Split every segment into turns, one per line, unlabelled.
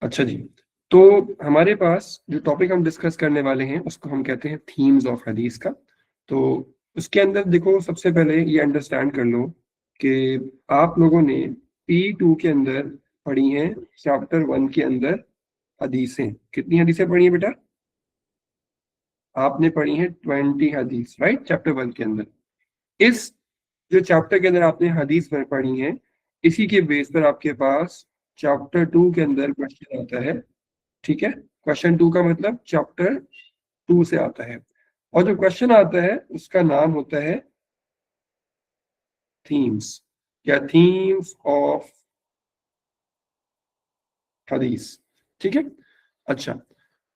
अच्छा जी, तो हमारे पास जो टॉपिक हम डिस्कस करने वाले हैं उसको हम कहते हैं थीम्स ऑफ हदीस का। तो उसके अंदर देखो, सबसे पहले ये अंडरस्टैंड कर लो कि आप लोगों ने P2 के अंदर पढ़ी हैं चैप्टर 1 के अंदर हदीसें। कितनी हदीसें पढ़ी हैं बेटा? आपने पढ़ी हैं 20 हदीस, राइट, चैप्टर 1 के अंदर। इस जो चैप्टर के अंदर आपने हदीस में पढ़ी हैं, इसी के बेस पर आपके पास चैप्टर 2 के अंदर क्वेश्चन आता है। ठीक है, क्वेश्चन 2 का मतलब चैप्टर 2 से आता है, और जो क्वेश्चन आता है उसका नाम होता है थीम्स, या थीम्स ऑफ हदीस। ठीक है, अच्छा,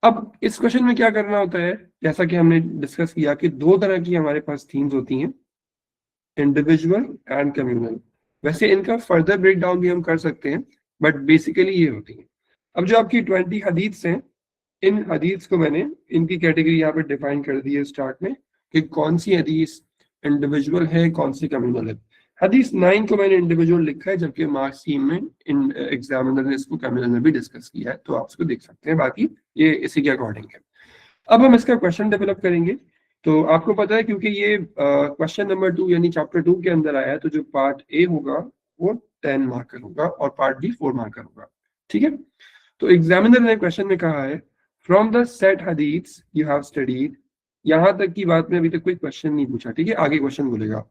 अब इस क्वेश्चन में क्या करना होता है, जैसा कि हमने डिस्कस किया कि दो तरह की हमारे पास थीम्स होती हैं, इंडिविजुअल एंड कम्युनल। वैसे इनका फर्दर ब्रेक डाउन भी हम कर सकते हैं, बट बेसिकली ये होती है। अब जो आपकी 20 हदीस हैं, इन हदीस को मैंने इनकी कैटेगरी यहाँ पे डिफाइन कर दी है स्टार्ट में, कि कौन सी हदीस इंडिविजुअल है, कौन सी कम्युनल है। हदीस 9 को मैंने इंडिविजुअल लिखा है, जबकि मार्क्स टीम में इन एग्जामिनर ने इसको कम्युनल में भी डिस्कस किया है, तो आप इसको देख सकते हैं। बाकी ये इसी के अकॉर्डिंग है। अब हम इसका क्वेश्चन डेवलप करेंगे। तो आपको पता है, क्योंकि ये क्वेश्चन नंबर 2 यानी चैप्टर 2 के अंदर आया है, तो जो पार्ट ए होगा वो 10 मार्कर होगा और पार्ट बी 4 मार्कर होगा। ठीक है, तो एग्जामिनर ने क्वेश्चन में कहा है, फ्रॉम द सेट हदीथ्स यू हैव स्टडीड। यहां तक की बात में अभी तक कोई क्वेश्चन नहीं पूछा। ठीक है, आगे क्वेश्चन बोलेगा,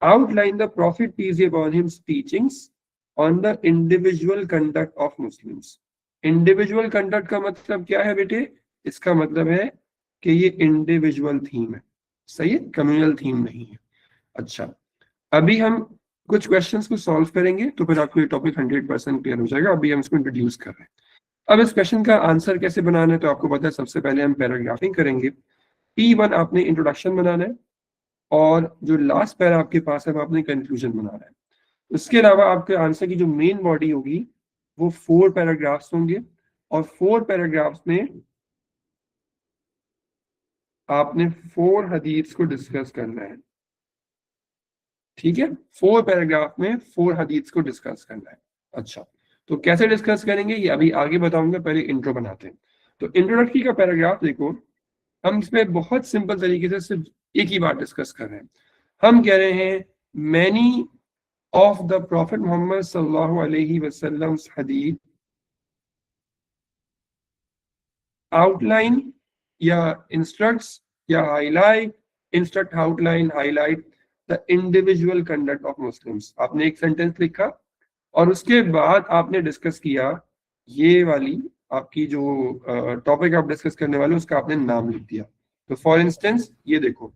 outline the prophet peace be upon him's teachings on the individual conduct of Muslims. Individual conduct का मतलब क्या है बेटे? इसका मतलब है कि ये इंडिविजुअल थीम है, सही है, कम्युनल थीम नहीं है। अच्छा, अभी हम कुछ क्वेश्चंस को सॉल्व करेंगे, तो फिर आपको ये टॉपिक 100% क्लियर हो जाएगा। अभी हम इसको इंट्रोड्यूस कर रहे हैं। अब इस क्वेश्चन का आंसर कैसे बनाना है, तो आपको पता है, सबसे पहले हम पैराग्राफिंग करेंगे। P1 आपने इंट्रोडक्शन बनाना है, और जो लास्ट पैरा आपके पास है वो आपने कंक्लूजन बनाना है। उसके अलावा आपके आंसर की जो मेन बॉडी होगी वो 4 पैराग्राफ्स होंगे, और 4 पैराग्राफ्स में आपने 4 हदीस को डिस्कस करना है। ठीक है, 4 पैराग्राफ में 4 हदीस को डिस्कस करना है। अच्छा, तो कैसे डिस्कस करेंगे ये अभी आगे बताऊंगा, पहले इंट्रो बनाते हैं। तो इंट्रोडक्टरी का पैराग्राफ देखो, हम इसमें बहुत सिंपल तरीके से सिर्फ एक ही बात डिस्कस कर रहे हैं। हम कह रहे हैं, many of the prophet Mohammad सल्लल्लाहु अलैहि वसल्लम हदीस आउटलाइन या इंस्ट्रक्ट्स या highlight, instruct, outline, highlight the individual conduct of Muslims. आपने एक सेंटेंस लिखा, और उसके बाद आपने डिस्कस किया ये वाली आपकी जो टॉपिक आप डिस्कस करने वाले उसका आपने नाम लिख दिया। तो फॉर इंस्टेंस ये देखो,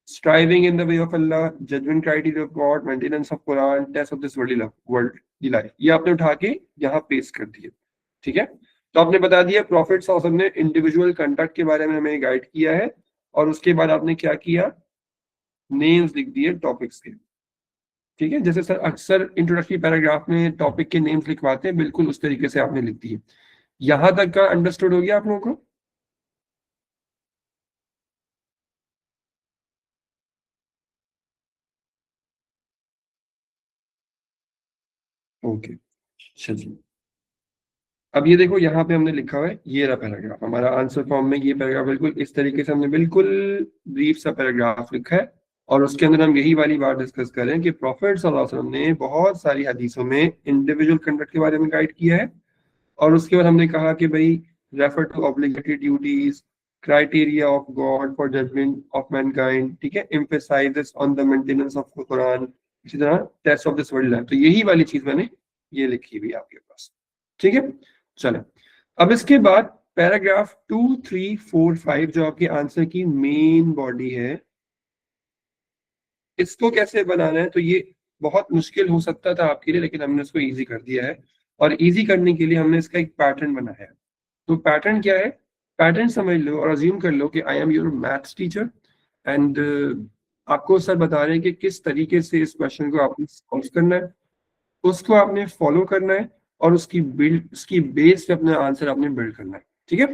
striving in the way of Allah, judgement criteria of God, maintenance of Quran, test of this world life, ये आपने उठा के यहाँ पेश कर दिए। ठीक है, तो आपने बता दिया प्रॉफिट सल्लल्लाहु अलैहि वसल्लम ने इंडिविजुअल कंडक्ट के बारे में हमें गाइड किया है, और उसके बाद आपने क्या किया, नेम्स लिख दिए टॉपिक्स के। ठीक है, जैसे सर अक्सर इंट्रोडक्टरी पैराग्राफ में टॉपिक के नेम्स लिखवाते हैं, बिल्कुल उस तरीके से आपने लिख दिए। यहां तक का अंडरस्टूड हो गया आप लोगों को? ओके, चलिए, अब ये देखो, यहाँ पे हमने लिखा हुआ है, ये रहा पैराग्राफ हमारा आंसर फॉर्म में। ये पैराग्राफ बिल्कुल इस तरीके से हमने बिल्कुल ब्रीफ सा पैराग्राफ लिखा है, और उसके अंदर हम यही वाली बात डिस्कस कर रहे हैं कि प्रॉफिट सल्लल्लाहु अलैहि वसल्लम ने बहुत सारी हदीसों में इंडिविजुअल कंडक्ट के बारे में गाइड किया है। और उसके बाद हमने कहा कि भाई, refer to obligatory duties, criteria of God for judgement of mankind, ठीक है, emphasises on the maintenance of Quran, इसी तरह test of this world life. तो यही वाली चीज मैंने ये लिखी हुई है आपके पास। ठीक है, चलो, अब इसके बाद पैराग्राफ 2, 3, 4, 5 जो आपके आंसर की मेन बॉडी है, इसको कैसे बनाना है, तो ये बहुत मुश्किल हो सकता था आपके लिए, लेकिन हमने इसको इजी कर दिया है। और इजी करने के लिए हमने इसका एक पैटर्न बनाया है। तो पैटर्न क्या है? पैटर्न समझ लो और अज्यूम कर लो कि I am your maths teacher, and आपको सर बता रहे हैं कि किस तरीके से इस क्वेश्चन को आपने सॉल्व करना है, उसको आपने फॉलो करना है, और उसकी बेस पे अपना आंसर आपने बिल्ड करना है। ठीक है,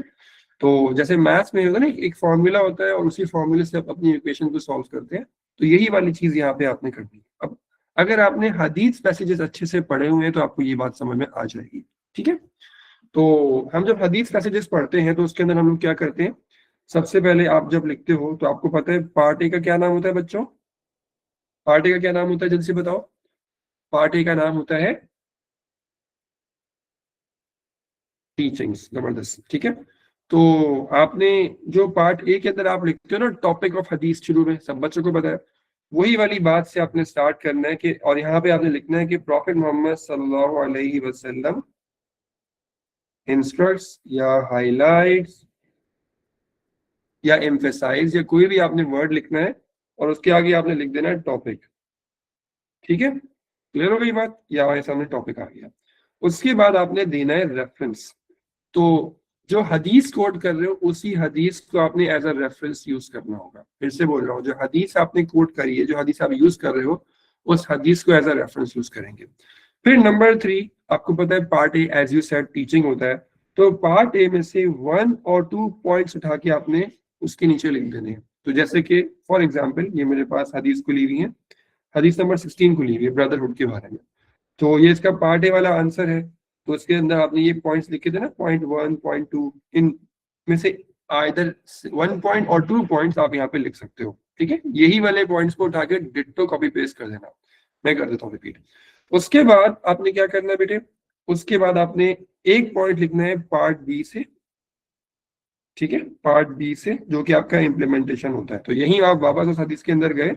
तो जैसे मैथ्स में होता है ना, एक फॉर्मूला होता है, और उसी फॉर्मूले से आप अपनी इक्वेशन को सॉल्व करते हैं। तो यही वाली चीज यहाँ पे आपने करनी है। अब अगर आपने हदीस पैसेजेस अच्छे से पढ़े हुए हैं तो आपको ये बात समझ में आ जाएगी। ठीक है, तो हम जब हदीस पैसेजेस पढ़ते हैं तो उसके अंदर हम लोग क्या करते हैं, सबसे पहले आप जब लिखते हो तो आपको पता है पार्ट ए का क्या नाम होता है बच्चों? पार्ट ए का क्या नाम होता है, जल्दी से बताओ। पार्ट ए का नाम होता है टीचिंग्स। जबरदस्त, ठीक है। तो आपने जो पार्ट ए के अंदर आप लिखते हो ना टॉपिक ऑफ हदीस, शुरू में सब बच्चों को बताया, वही वाली बात से आपने स्टार्ट करना है कि, और यहाँ पे आपने लिखना है कि प्रॉफिट मोहम्मद सल्लल्लाहु अलैहि वसल्लम इंस्ट्रक्ट्स या हाईलाइट्स या एम्फेसाइज या कोई भी आपने वर्ड लिखना है और उसके आगे आपने लिख देना है टॉपिक। ठीक है, क्लियर हो गई बात? या हमारे सामने टॉपिक आ गया। उसके बाद आपने देना है रेफरेंस। तो जो हदीस कोट कर रहे हो उसी हदीस को आपने एज अ रेफरेंस यूज करना होगा। फिर से बोल रहा हूँ, जो हदीस आपने कोट करी है, जो हदीस आप यूज कर रहे हो, उस हदीस को एज अ रेफरेंस यूज करेंगे। फिर नंबर 3, आपको पता है part A as you said teaching होता है, तो पार्ट ए में से 1 और 2 पॉइंट्स उठा के आपने उसके नीचे लिख देने हैं। तो जैसे कि फॉर एग्जाम्पल ये मेरे पास हदीस खुली हुई है, हदीस नंबर 16 खुली हुई है ब्रदरहुड के बारे में, तो ये इसका पार्ट ए वाला आंसर है। तो इसके अंदर आपने ये पॉइंट्स लिखे थे ना, पॉइंट 1 पॉइंट 2, इन में से आइदर 1 पॉइंट और 2 पॉइंट्स आप यहाँ पे लिख सकते हो। ठीक है, यही वाले पॉइंट्स को उठा के डिट्टो कॉपी पेस्ट कर देना। मैं कर देता हूँ रिपीट। उसके बाद आपने क्या करना है बेटे, उसके बाद आपने एक पॉइंट लिखना है पार्ट बी से। ठीक है, पार्ट बी से, जो कि आपका इम्प्लीमेंटेशन होता है। तो यही आप वापस उस हदीस के अंदर गए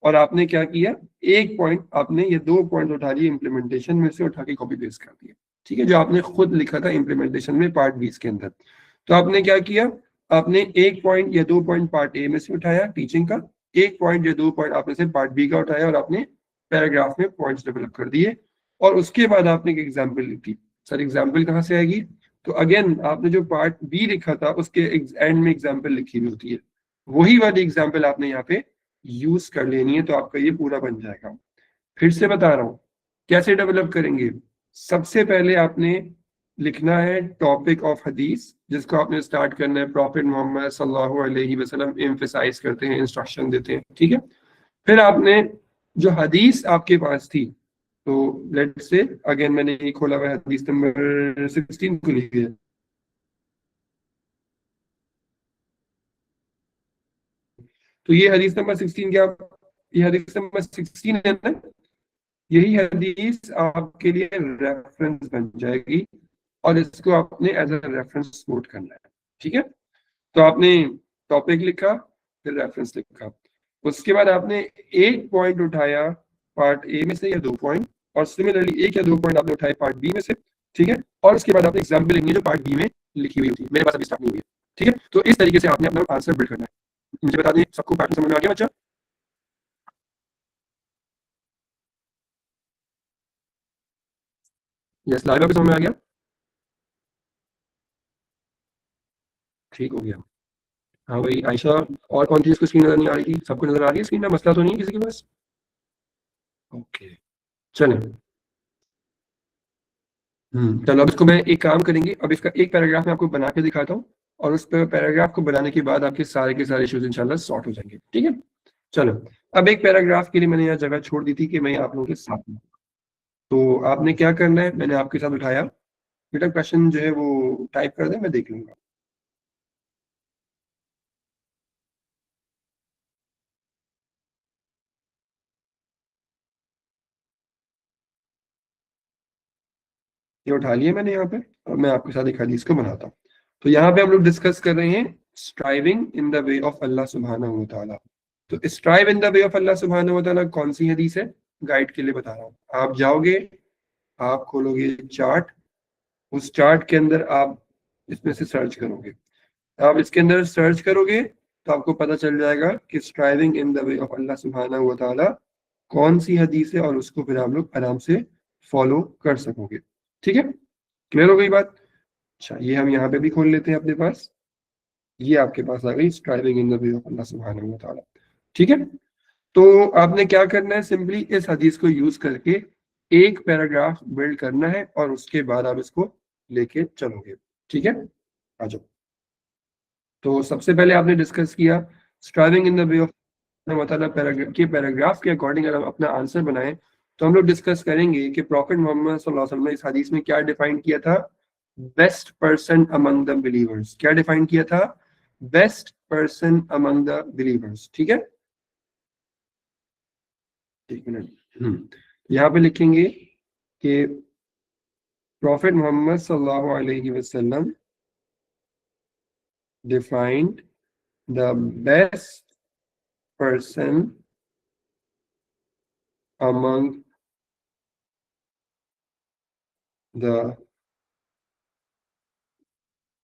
और आपने क्या किया, एक पॉइंट आपने ये 2 पॉइंट उठा लिए इम्प्लीमेंटेशन में से, उठा के कॉपी पेस्ट कर दिया। ठीक है, जो आपने खुद लिखा था इम्प्लीमेंटेशन में पार्ट 20 के अंदर। तो आपने क्या किया, आपने एक पॉइंट या 2 पॉइंट पार्ट ए में से उठाया टीचिंग का, एक पॉइंट या 2 पॉइंट आपने से पार्ट बी का उठाया और आपने पैराग्राफ में पॉइंट्स डेवलप कर दिए। और उसके बाद आपने एक एग्जाम्पल लिखी। सर एग्जाम्पल कहाँ से आएगी? तो अगेन आपने जो पार्ट बी लिखा था उसके एंड में एग्जाम्पल लिखी हुई होती है, वही वाली एग्जाम्पल आपने यहाँ पे यूज कर लेनी है, तो आपका ये पूरा बन जाएगा। फिर से बता रहा हूं कैसे डेवलप करेंगे। सबसे पहले आपने लिखना है टॉपिक ऑफ हदीस, जिसको आपने स्टार्ट करना है प्रॉफिट मोहम्मद सल्लल्लाहु अलैहि वसल्लम एम्फसाइज करते हैं, इंस्ट्रक्शन देते हैं। ठीक है, फिर आपने जो हदीस आपके पास थी, तो लेट्स से अगेन मैंने ये खोला हुआ है, हदीस नंबर 16 को लिख दिया। तो ये हदीस नंबर 16 क्या, ये हदीस नंबर 16 है ना, यही हदीस आपके लिए रेफरेंस बन जाएगी और इसको आपने एज अ रेफरेंस नोट करना है। ठीक है, तो आपने टॉपिक लिखा, फिर रेफरेंस लिखा, उसके बाद आपने एक पॉइंट उठाया पार्ट ए में से या 2 पॉइंट, और सिमिलरली एक या 2 पॉइंट आपने उठाए पार्ट बी में से। ठीक है, और उसके बाद आपने एग्जाम्पल लिखनी है जो पार्ट बी में लिखी हुई होती है, मेरे पास अभी स्टार्ट नहीं हुई है। ठीक है, तो इस तरीके से आपने अपना आंसर बिल्ड करना है। मुझे बता दें सबको पैटर्न समझ में आ गया बच्चा? यस, लाइव समझ में आ गया? ठीक हो गया। हाँ भाई आयशा, और कौन सी इसको स्क्रीन नजर नहीं आ रही थी? सबको नजर आ रही है स्क्रीन में? मसला तो नहीं है किसी के पास? ओके, चलें। चलो अब इसको मैं एक काम करेंगे, अब इसका एक पैराग्राफ मैं आपको बना के दिखाता हूँ, और उस पैराग्राफ को बनाने के बाद आपके सारे के सारे इश्यूज इंशाल्लाह सॉर्ट हो जाएंगे। ठीक है, चलो। अब एक पैराग्राफ के लिए मैंने यहाँ जगह छोड़ दी थी कि मैं आप लोगों के साथ हूँ। तो आपने क्या करना है, मैंने आपके साथ उठाया, बेटा क्वेश्चन जो है वो टाइप कर दे, मैं देख लूंगा। ये उठा लिया मैंने यहाँ पे, और मैं आपके साथ एक हदीस को बनाता हूँ। तो यहाँ पे हम लोग डिस्कस कर रहे हैं striving in the way of Allah सुब्हानहू व तआला। तो strive in the way of Allah सुब्हानहू व तआला कौन सी हदीस है, गाइड के लिए बता रहा हूँ। आप जाओगे, आप खोलोगे चार्ट, उस चार्ट के अंदर आप इसमें से सर्च करोगे। आप इसके अंदर सर्च करोगे तो आपको पता चल जाएगा कि striving in the way of Allah सुब्हानहू व तआला कौन सी हदीस है, और उसको फिर आप लोग आराम से फॉलो कर सकोगे। ठीक है, क्लियर हो गई बात? अच्छा, ये हम यहाँ पे भी खोल लेते हैं अपने पास। ये आपके पास आ गई striving in the way of Allah सुब्हानहू व तआला। ठीक है, तो आपने क्या करना है, सिंपली इस हदीस को यूज करके एक पैराग्राफ बिल्ड करना है, और उसके बाद आप इसको लेके चलोगे। ठीक है, आ जाओ। तो सबसे पहले आपने डिस्कस किया striving in the way of paragraph के अकॉर्डिंग अगर हम अपना आंसर बनाएं, तो हम लोग डिस्कस करेंगे कि प्रॉफिट मोहम्मद सल्लल्लाहु अलैहि वसल्लम ने इस हदीस में क्या डिफाइन किया था, best person among the believers, क्या डिफाइन किया था? Best person among the believers, ठीक है। एक मिनट, यहाँ पे लिखेंगे कि प्रॉफिट मोहम्मद सल्लल्लाहु अलैहि वसल्लम defined the best person among the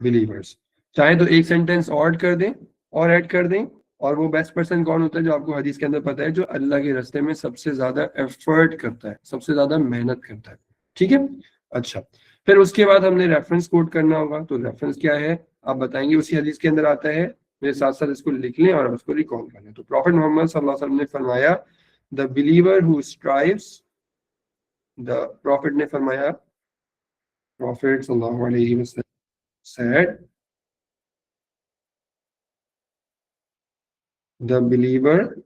believers. चाहे तो एक सेंटेंस और कर दें और ऐड कर दें, और वो बेस्ट पर्सन कौन होता है? जो आपको हदीस के अंदर पता है, जो अल्लाह के रास्ते में सबसे ज्यादा एफर्ट करता है, सबसे ज्यादा मेहनत करता है, ठीक है। अच्छा, फिर उसके बाद हमने रेफरेंस कोट करना होगा। तो रेफरेंस क्या है आप बताएंगे, उसी हदीस के अंदर आता है, मेरे साथ साथ इसको लिख लें और उसको रिकॉल कर लें। तो प्रॉफिट मोहम्मद सल्लल्लाहु अलैहि वसल्लम ने फरमाया, the believer who strives, the profit ने फरमाया, प्रॉफिट सल्लल्लाहु अलैहि वसल्लम said, the believer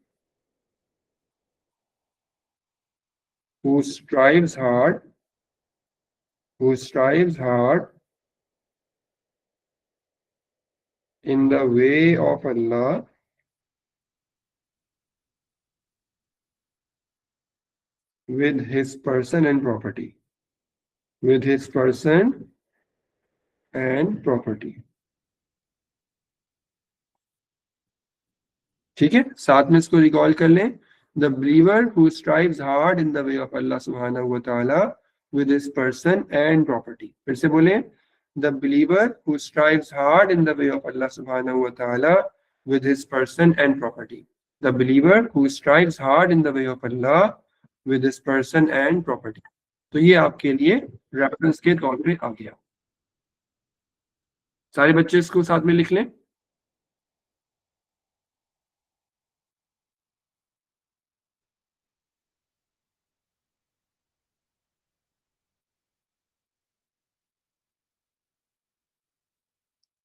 who strives hard, who strives hard in the way of Allah with his person and property, with his person and property, ठीक है। साथ में इसको रिकॉल कर लें, the believer who strives hard in the way of Allah सुब्हानहू व तआला with his person and property। फिर से बोलें, the believer who strives hard in the way of Allah subhanahu wa ta'ala with his person and property, the believer who strives hard in the way of Allah with his person and property। तो ये आपके लिए reference के तौर पे आ गया। सारे बच्चे इसको साथ में लिख लें।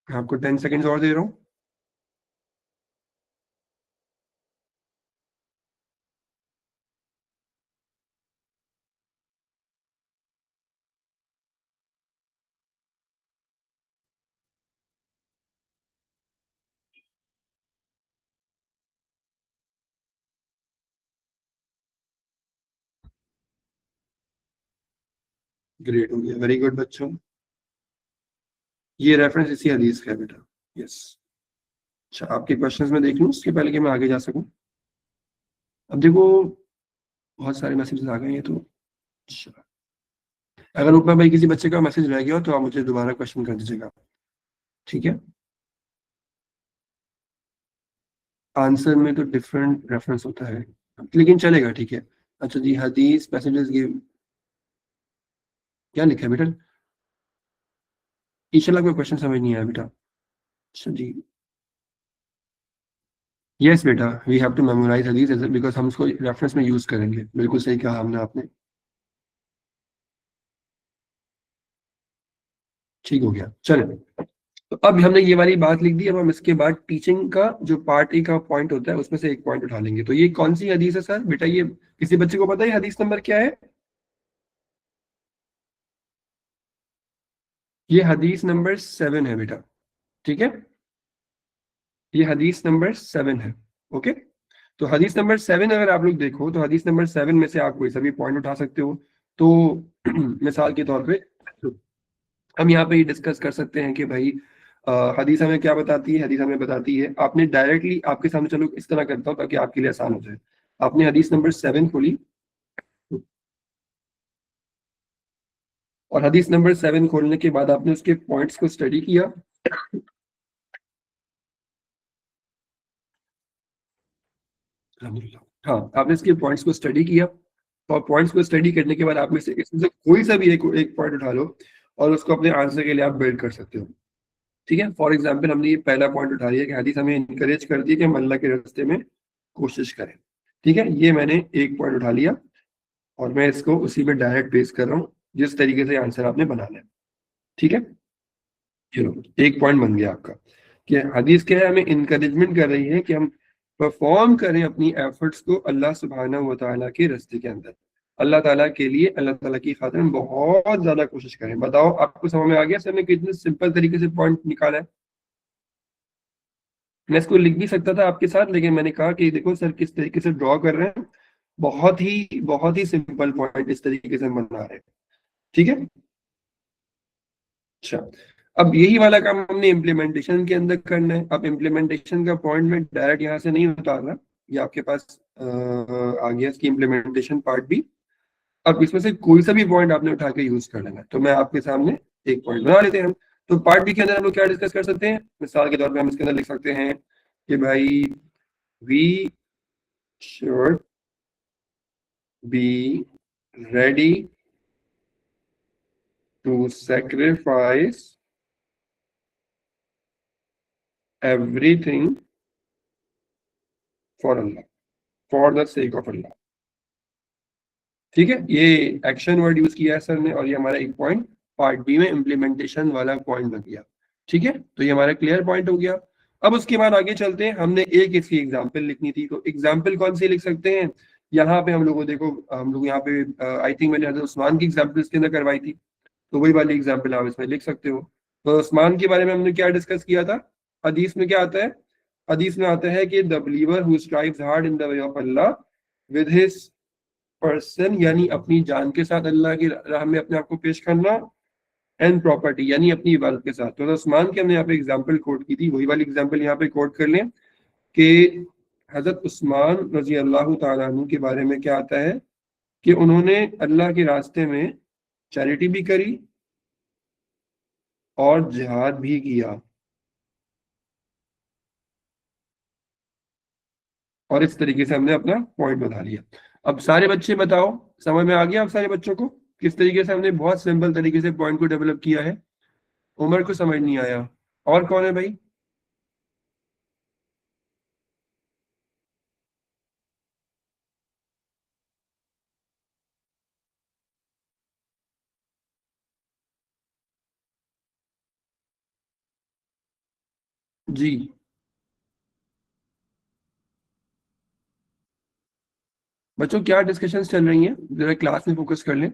आपको 10 सेकेंड्स और दे रहा हूँ। ग्रेट, हो गया, वेरी गुड बच्चों। ये रेफरेंस इसी हदीस का है बेटा, यस। अच्छा, आपके क्वेश्चंस में देख लूँ उसके पहले कि मैं आगे जा सकूं। अब देखो बहुत सारे मैसेजेस आ गए हैं, तो अच्छा, अगर ऊपर भाई किसी बच्चे का मैसेज रह गया हो तो आप मुझे दोबारा क्वेश्चन कर दीजिएगा, ठीक है। आंसर में तो डिफरेंट रेफरेंस होता है, लेकिन चलेगा, ठीक है। अच्छा जी, हदीस मैसेजेस गिव, क्या लिखा है बेटा? इंशाल्लाह कोई क्वेश्चन समझ नहीं आया बेटा। अच्छा जी, यस बेटा, वी हैव टू मेमोराइज हदीस बिकॉज हम उसको रेफरेंस में यूज करेंगे। बिल्कुल सही कहा हमने, आपने, ठीक हो गया। चले, तो अब हमने ये वाली बात लिख दी। अब हम इसके बाद टीचिंग का जो पार्ट ए का पॉइंट होता है उसमें से एक पॉइंट उठा लेंगे। तो ये कौन सी हदीस है सर? बेटा ये किसी बच्चे को पता है हदीस नंबर क्या है? ये हदीस नंबर 7 है बेटा, ठीक है। ये हदीस नंबर 7 है, ओके। तो हदीस नंबर 7 अगर आप लोग देखो तो हदीस नंबर 7 में से आप कोई सा भी पॉइंट उठा सकते हो। तो मिसाल के तौर पे हम यहाँ पे ये डिस्कस कर सकते हैं कि भाई हदीस हमें क्या बताती है। हदीस हमें बताती है, आपने डायरेक्टली आपके सामने, चलो इस तरह करता हूँ ताकि आपके लिए आसान हो जाए। आपने हदीस नंबर 7 खोली और हदीस नंबर 7 खोलने के बाद आपने उसके पॉइंट्स को स्टडी किया। हाँ, आपने इसके पॉइंट्स को स्टडी किया और पॉइंट्स को स्टडी करने के बाद आप में से इसमें से कोई सा भी एक पॉइंट उठा लो और उसको अपने आंसर के लिए आप बिल्ड कर सकते हो, ठीक है। फॉर एग्जाम्पल हमने ये पहला पॉइंट उठा लिया कि हदीस हमें इनकरेज कर दी कि हम अल्लाह के रास्ते में कोशिश करें, ठीक है। ये मैंने एक पॉइंट उठा लिया और मैं इसको उसी में डायरेक्ट बेस कर रहा हूँ जिस तरीके से आंसर आपने बनाना है, ठीक है। चलो, एक पॉइंट बन गया आपका कि हदीस क्या है, हमें इनकरेजमेंट कर रही है कि हम परफॉर्म करें अपनी एफर्ट्स को अल्लाह सुब्हानहू व तआला के रास्ते के अंदर। अल्लाह ताला के लिए, अल्लाह ताला की खातिर हम बहुत ज्यादा कोशिश करें। बताओ आपको समझ में आ गया सर ने कितने सिंपल तरीके से पॉइंट निकाला है? मैं इसको लिख भी सकता था आपके साथ, लेकिन मैंने कहा कि देखो सर किस तरीके से ड्रॉ कर रहे हैं, बहुत ही सिंपल पॉइंट इस तरीके से हम बना रहे हैं। ठीक है, अच्छा। अब यही वाला काम हमने इम्प्लीमेंटेशन के अंदर करना है। अब इम्प्लीमेंटेशन का पॉइंट में डायरेक्ट यहाँ से नहीं उतार रहा, ये आपके पास आ गया इसकी इम्प्लीमेंटेशन पार्ट भी। अब इसमें से कोई सा भी पॉइंट आपने उठा के यूज कर लेना है। तो मैं आपके सामने एक पॉइंट बना लेते हैं हम। तो पार्ट बी के अंदर हम लोग क्या डिस्कस कर सकते हैं? मिसाल के तौर पे हम इसके अंदर लिख सकते हैं कि भाई we should be ready to sacrifice everything for Allah, for the sake of Allah। ठीक है, ये एक्शन वर्ड यूज किया है सर ने, और ये हमारा एक पॉइंट पार्ट बी में इम्प्लीमेंटेशन वाला पॉइंट बन गया। ठीक है, तो ये हमारा क्लियर पॉइंट हो गया। अब उसके बाद आगे चलते हैं, हमने एक इसकी एग्जाम्पल लिखनी थी। तो एग्जाम्पल कौन सी लिख सकते हैं? यहाँ पे हम लोग को देखो, हम लोग यहाँ पे आई थिंक मैंने हज़रत उस्मान की एग्जाम्पल इसके अंदर करवाई थी, तो वही वाली एग्जाम्पल आप इसमें लिख सकते हो। तो उस्मान के बारे में हमने क्या डिस्कस किया था? हदीस में क्या आता है? हदीस में आता है कि the believer who strives hard in the way of Allah with his person, यानी अपनी जान के साथ अल्लाह की राह में अपने आप को पेश करना, एंड प्रॉपर्टी यानी अपनी इबादत के साथ। तो उस्मान की हमने यहाँ पे एग्जाम्पल कोट की थी, वही वाली एग्जाम्पल यहाँ पे कोट कर लें कि हजरत उस्मान रजी अल्लाह तआला अन्हु के बारे में क्या आता है कि उन्होंने अल्लाह के रास्ते में चैरिटी भी करी और जिहाद भी किया, और इस तरीके से हमने अपना पॉइंट बता लिया। अब सारे बच्चे बताओ, समझ में आ गया आप सारे बच्चों को किस तरीके से हमने बहुत सिंपल तरीके से पॉइंट को डेवलप किया है? उमर को समझ नहीं आया, और कौन है भाई? जी बच्चों, क्या डिस्कशंस चल रही हैं? जरा क्लास में फोकस कर लें।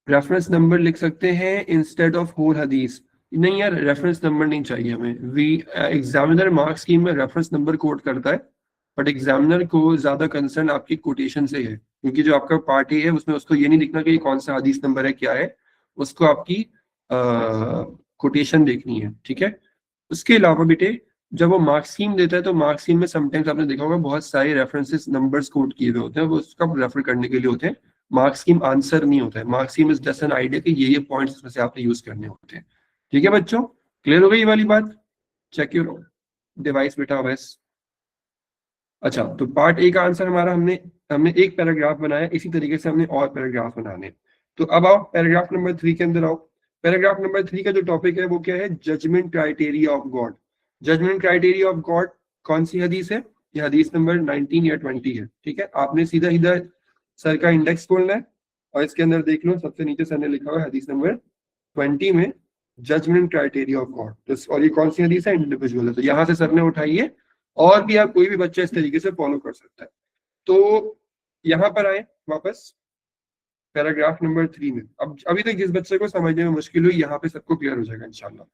रेफरेंस नंबर लिख सकते हैं इंस्टेड ऑफ होल हदीस। नहीं यार, रेफरेंस नंबर नहीं चाहिए हमें। वी एग्जामिनर मार्क्स स्कीम में रेफरेंस नंबर कोड करता है, बट एग्जामिनर को ज्यादा कंसर्न आपकी कोटेशन से है, क्योंकि जो आपका पार्ट ए है उसमें उसको ये नहीं दिखना कि कौन सा हदीस नंबर है क्या है, उसको आपकी कोटेशन देखनी है। ठीक है, उसके अलावा बेटे जब वो मार्क्स स्कीम देता है तो मार्क्स स्कीम में समटाइम्स आपने देखा होगा बहुत सारे रेफरेंसेस नंबर्स कोड किए हुए होते हैं, वो उसका रेफर करने के लिए होते हैं। मार्क्स स्कीम आंसर नहीं होता है, marks scheme is just an idea कि ये पॉइंट्स में से आपने यूज करने होते हैं। ठीक है बच्चों, क्लियर हो गई ये वाली बात? चेक योर डिवाइस बेटा बस। अच्छा, तो पार्ट ए का आंसर हमारा हमने हमने एक पैराग्राफ बनाया, इसी तरीके से हमने और पैराग्राफ बनाने। तो अब आओ पैराग्राफ नंबर 3 के अंदर आओ। पैराग्राफ नंबर 3 का जो टॉपिक है वो क्या है? Judgement criteria of God. Judgement criteria of God कौन सी हदीस है? ये हदीस नंबर 19 या 20 है। ठीक है, आपने सीधा सीधा सर का इंडेक्स खोलना है और इसके अंदर देख लो, सबसे नीचे सर ने लिखा हुआ है हदीस नंबर 20 में जजमेंट क्राइटेरिया ऑफ गॉड। तो और ये कौन सी हदीस है? इंडिविजुअल है, तो यहाँ से सर ने उठाई है, और भी आप कोई भी बच्चा इस तरीके से फॉलो कर सकता है। तो यहाँ पर आए वापस पैराग्राफ नंबर 3 में। अब अभी तक जिस बच्चे को समझने में मुश्किल हुई, यहाँ पे सबको क्लियर हो जाएगा इंशाल्लाह।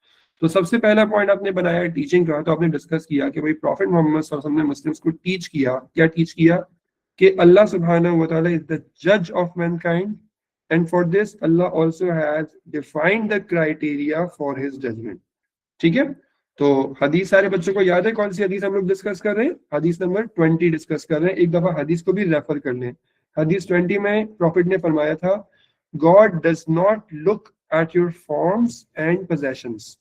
तो सबसे पहला पॉइंट आपने बनाया टीचिंग का। तो आपने डिस्कस किया कि भाई प्रॉफिट मोहम्मद सल्लल्लाहु अलैहि वसल्लम ने मुस्लिम्स को टीच किया, क्या टीच किया? कि अल्लाह सुब्हानहू व तआला इज द जज of mankind, and for this Allah also has defined the criteria for his judgement. ठीक है, तो हदीस सारे बच्चों को याद है कौन सी हदीस हम लोग डिस्कस कर रहे हैं? हदीस नंबर 20 डिस्कस कर रहे हैं। एक दफा हदीस को भी रेफर कर लें। हदीस 20 में प्रॉफिट ने फरमाया था, God does not look at your forms and possessions.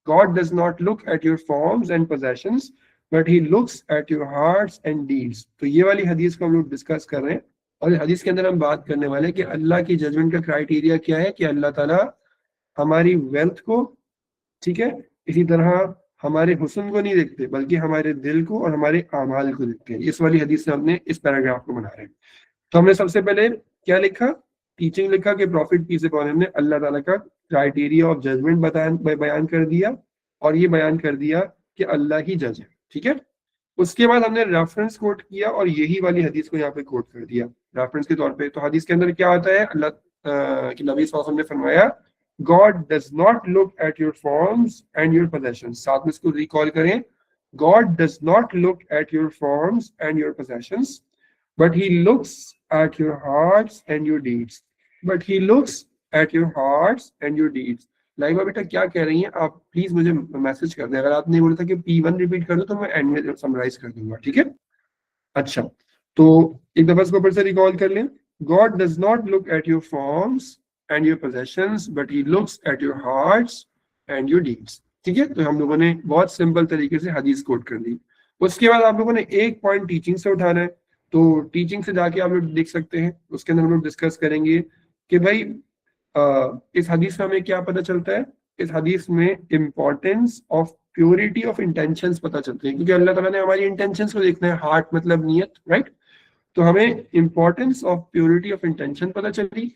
God does not look at your forms and possessions, but he looks at your hearts and deeds. तो ये वाली हदीस को हम लोग डिस्कस कर रहे हैं, और हदीस के अंदर हम बात करने वाले हैं कि अल्लाह की जजमेंट का क्राइटेरिया क्या है, कि अल्लाह ताला हमारी वेल्थ को, ठीक है, इसी तरह हमारे हुस्न को नहीं देखते, बल्कि हमारे दिल को और हमारे आमाल को देखते हैं। इस वाली हदीस से हमने इस पैराग्राफ को बना रहे हैं। तो हमने सबसे पहले क्या लिखा? टीचिंग लिखा कि प्रॉफिट पीस अपॉन हिम ने अल्लाह ताला का क्राइटेरिया ऑफ जजमेंट बयान कर दिया, और ये बयान कर दिया कि अल्लाह ही जज है। ठीक है, उसके बाद हमने रेफरेंस कोट किया और यही वाली हदीस को यहाँ पे कोट कर दिया रेफरेंस के तौर पे। तो हदीस के अंदर क्या आता है, अल्लाह कि नबी सल्लल्लाहु अलैहि वसल्लम ने फरमाया, God does not look at your forms and your possessions. साथ में इसको रिकॉल करें, God does not look at your forms and your possessions but he looks at your hearts and your deeds. But he looks at your hearts and your deeds. Laiba बेटा क्या कह रही हैं आप, प्लीज मुझे मैसेज कर दें। अगर आपने बोला था कि P1 रिपीट कर दो तो मैं एंड में समराइज कर दूंगा, ठीक है। अच्छा, तो एक दफा इसको फिर से रिकॉल कर लें, God does not look at your forms and your possessions but he looks at your hearts and your deeds. ठीक है, तो हम लोगों ने बहुत सिंपल तरीके से हदीस कोट कर दी। उसके बाद आप लोगों ने एक पॉइंट टीचिंग से उठाना है, तो टीचिंग से जाके आप लोग देख सकते हैं, उसके अंदर हम लोग डिस्कस करेंगे कि भाई इस हदीस में हमें क्या पता चलता है। इस हदीस में importance of purity of intentions पता चलते हैं, क्योंकि अल्लाह ताला ने हमारी इंटेंशंस को देखना है, हार्ट मतलब नीयत, राइट। तो हमें importance of purity of intention पता चली।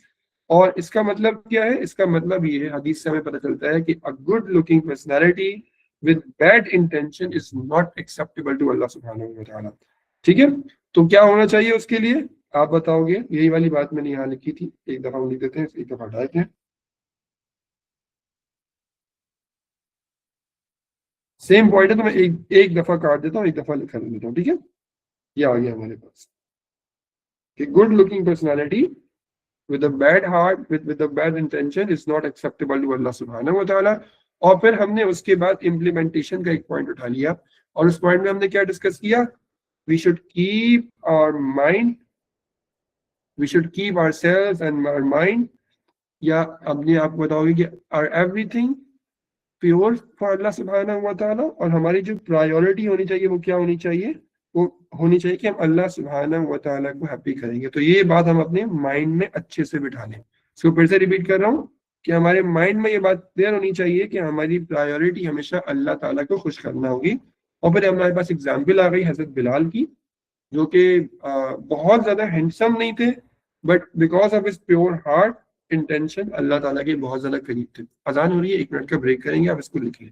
और इसका मतलब क्या है, इसका मतलब ये है, हदीस से हमें पता चलता है कि a good looking personality with bad intention is not acceptable to Allah सुब्हानहू व तआला। ठीक है, तो क्या होना चाहिए उसके लिए आप बताओगे। यही वाली बात मैंने यहाँ लिखी थी, एक दफा हम लिख देते हैं, एक दफा हटा देते हैं। सेम पॉइंट है तो मैं एक दफा काट देता हूँ, एक दफा लिखा देता हूँ, ठीक है। ये आ गया हमारे पास कि good looking personality with a bad heart, with a bad intention is not acceptable to Allah subhanahu wa ta'ala। और फिर हमने उसके बाद इम्प्लीमेंटेशन का एक पॉइंट उठा लिया, और उस पॉइंट में हमने क्या डिस्कस किया, we should keep our mind, we should keep ourselves and our mind, या अपने आप बताओगे कि are everything pure for Allah सुब्हानहू व तआला। और हमारी जो प्रायोरिटी होनी चाहिए वो क्या होनी चाहिए, वो होनी चाहिए कि हम अल्लाह सुब्हानहू व तआला को हैप्पी करेंगे। तो ये बात हम अपने माइंड में अच्छे से बिठा लें। इसको फिर से रिपीट कर रहा हूँ कि हमारे माइंड में ये बात क्लियर होनी चाहिए कि हमारी प्रायोरिटी हमेशा अल्लाह ताला को खुश करना होगी। और फिर हमारे पास एग्जाम्पल आ गई हजरत बिलाल की, जो कि बहुत ज्यादा हैंडसम नहीं थे, but because of his pure heart intention Allah ताला के बहुत ज्यादा करीब थे। अजान हो रही है, 1 मिनट का ब्रेक करेंगे, आप इसको लिख लें।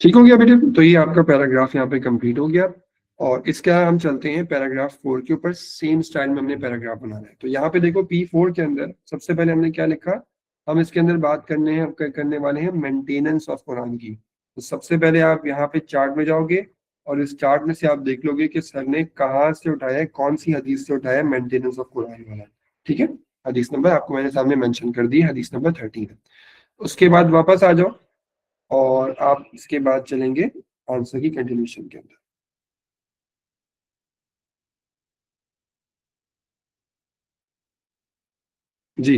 ठीक हो गया बेटे, तो ये आपका पैराग्राफ यहाँ पे कंप्लीट हो गया। और इसके हम चलते हैं पैराग्राफ 4 के ऊपर। सेम स्टाइल में हमने पैराग्राफ बनाना है। तो यहाँ पे देखो P4 के अंदर सबसे पहले हमने क्या लिखा, हम इसके अंदर बात करने वाले हैं मेंटेनेंस ऑफ कुरान की। तो सबसे पहले आप यहाँ पे चार्ट में जाओगे और इस चार्ट में से आप देख लोगे कि सर ने कहाँ से उठाया है, कौन सी हदीस से उठाया है मेंटेनेंस ऑफ कुरान वाला। ठीक है, हदीस नंबर आपको मैंने सामने मेंशन कर दी, हदीस नंबर 13 है। उसके बाद वापस आ जाओ और आप इसके बाद चलेंगे आंसर की कंटिन्यूशन के अंदर। जी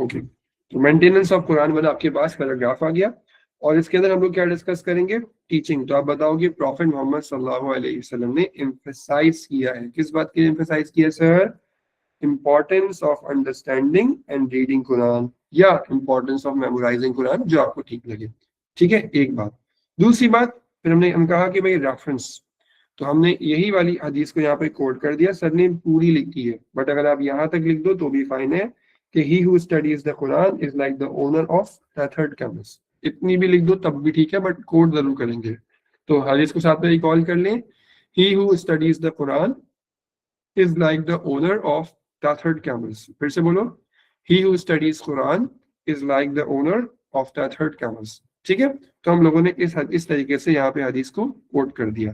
ओके, तो मेंटेनेंस ऑफ कुरान वाला आपके पास पैराग्राफ आ गया। और इसके अंदर हम लोग क्या डिस्कस करेंगे, टीचिंग। तो आप बताओगे प्रॉफिट मोहम्मद सल्लल्लाहु अलैहि वसल्लम ने एम्फेसाइज किया है, किस बात की एम्फेसाइज किया sir, importance of understanding and reading Quran, या इंपॉर्टेंस ऑफ मेमोराइजिंग कुरान, जो आपको ठीक लगे। ठीक है, एक बात। दूसरी बात, फिर हम कहा कि भाई रेफरेंस, तो हमने यही वाली हदीस को यहाँ पे कोट कर दिया, सर ने पूरी लिखी है, बट अगर आप यहाँ तक लिख दो तो भी फाइन है। कि he who studies the Quran is like the owner of the third camels. इतनी भी लिख दो तब भी ठीक है, बट कोड जरूर करेंगे। तो हदीस को साथ में रिकॉल कर लें, he who studies the Quran is like the owner of the third camels. फिर से बोलो, he who studies Quran is like the owner of the third camels. ठीक है, तो हम लोगों ने इस तरीके से यहाँ पे हदीस को कोट कर दिया।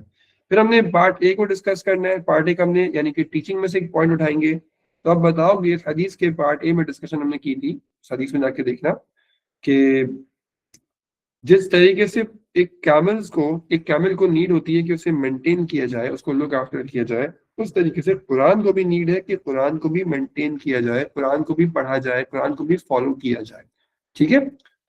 फिर हमने पार्ट ए को डिस्कस करना है। पार्ट ए का हमने यानी कि टीचिंग में से एक पॉइंट उठाएंगे। तो आप बताओगे इस हदीस के पार्ट ए में डिस्कशन हमने की थी, हदीस में जाके देखना कि जिस तरीके से एक कैमल को नीड होती है कि उसे मेंटेन किया जाए, उसको लुक आफ्टर किया जाए, उस तरीके से कुरान को भी नीड है कि कुरान को भी मेंटेन किया जाए, कुरान को भी पढ़ा जाए, कुरान को भी फॉलो किया जाए। ठीक है,